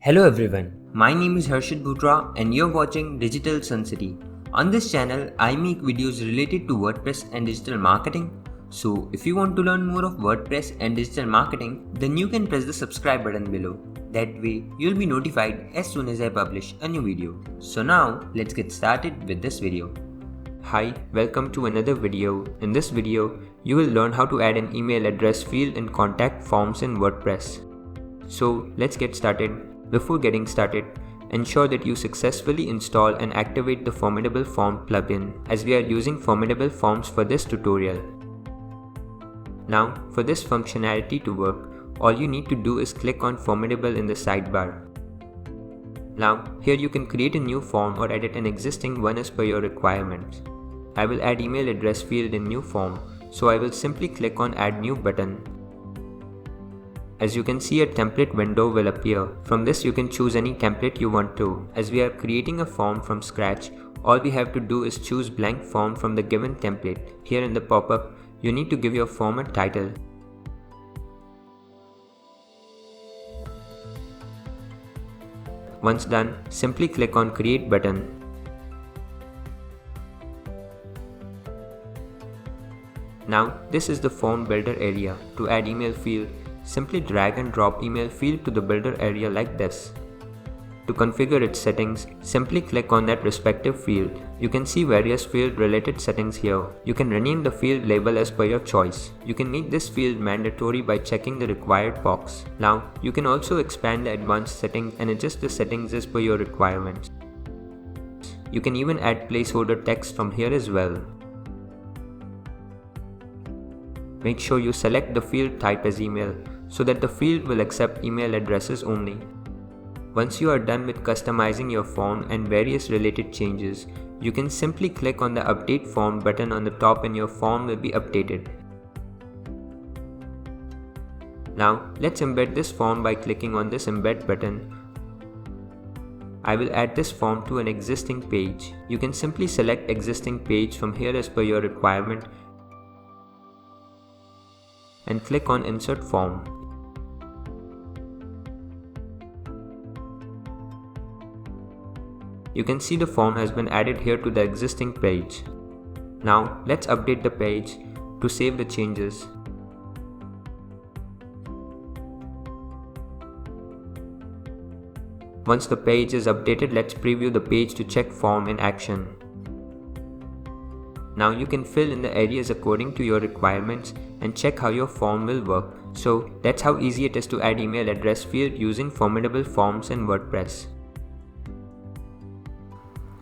Hello everyone, my name is Harshit Bhutra and you're watching Digital Sun City. On this channel, I make videos related to WordPress and digital marketing. So if you want to learn more of WordPress and digital marketing, then you can press the subscribe button below. That way, you'll be notified as soon as I publish a new video. So now, let's get started with this video. Hi, welcome to another video. In this video, you will learn how to add an email address field in contact forms in WordPress. So let's get started. Before getting started, ensure that you successfully install and activate the Formidable form plugin, as we are using Formidable forms for this tutorial. Now, for this functionality to work, all you need to do is click on Formidable in the sidebar. Now, here you can create a new form or edit an existing one as per your requirements. I will add email address field in new form, so I will simply click on Add New button. As you can see, a template window will appear. From this you can choose any template you want to. As we are creating a form from scratch, all we have to do is choose blank form from the given template. Here in the pop-up, you need to give your form a title. Once done, simply click on Create button. Now, this is the form builder area. To add email field, simply drag and drop email field to the builder area like this. To configure its settings, simply click on that respective field. You can see various field related settings here. You can rename the field label as per your choice. You can make this field mandatory by checking the required box. Now, you can also expand the advanced settings and adjust the settings as per your requirements. You can even add placeholder text from here as well. Make sure you select the field type as email, so that the field will accept email addresses only. Once you are done with customizing your form and various related changes, you can simply click on the Update Form button on the top and your form will be updated. Now, let's embed this form by clicking on this Embed button. I will add this form to an existing page. You can simply select existing page from here as per your requirement and click on Insert Form. You can see the form has been added here to the existing page. Now, let's update the page to save the changes. Once the page is updated, let's preview the page to check form in action. Now you can fill in the areas according to your requirements and check how your form will work. So that's how easy it is to add email address field using Formidable forms in WordPress.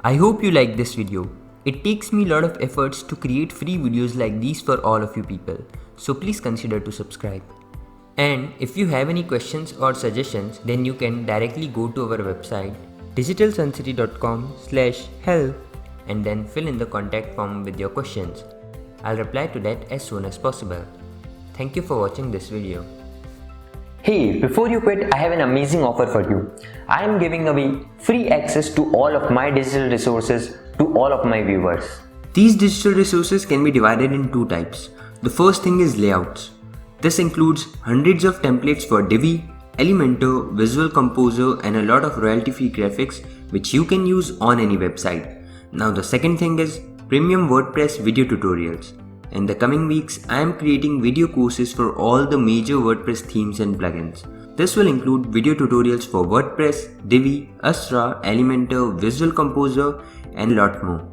I hope you liked this video. It takes me a lot of efforts to create free videos like these for all of you people. So please consider to subscribe. And if you have any questions or suggestions, then you can directly go to our website digitalsuncity.com/help and then fill in the contact form with your questions. I'll reply to that as soon as possible. Thank you for watching this video. Hey, before you quit, I have an amazing offer for you. I am giving away free access to all of my digital resources to all of my viewers. These digital resources can be divided in two types. The first thing is layouts. This includes hundreds of templates for Divi, Elementor, Visual Composer and a lot of royalty-free graphics which you can use on any website. Now the second thing is premium WordPress video tutorials. In the coming weeks, I am creating video courses for all the major WordPress themes and plugins. This will include video tutorials for WordPress, Divi, Astra, Elementor, Visual Composer and a lot more.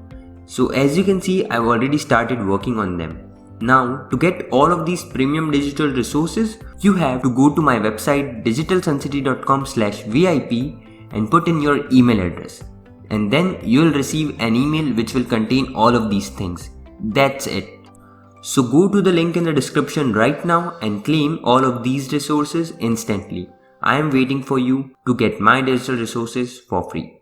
So as you can see, I've already started working on them. Now, to get all of these premium digital resources, you have to go to my website digitalsuncity.com/VIP and put in your email address. And then you'll receive an email which will contain all of these things. That's it. So go to the link in the description right now and claim all of these resources instantly. I am waiting for you to get my digital resources for free.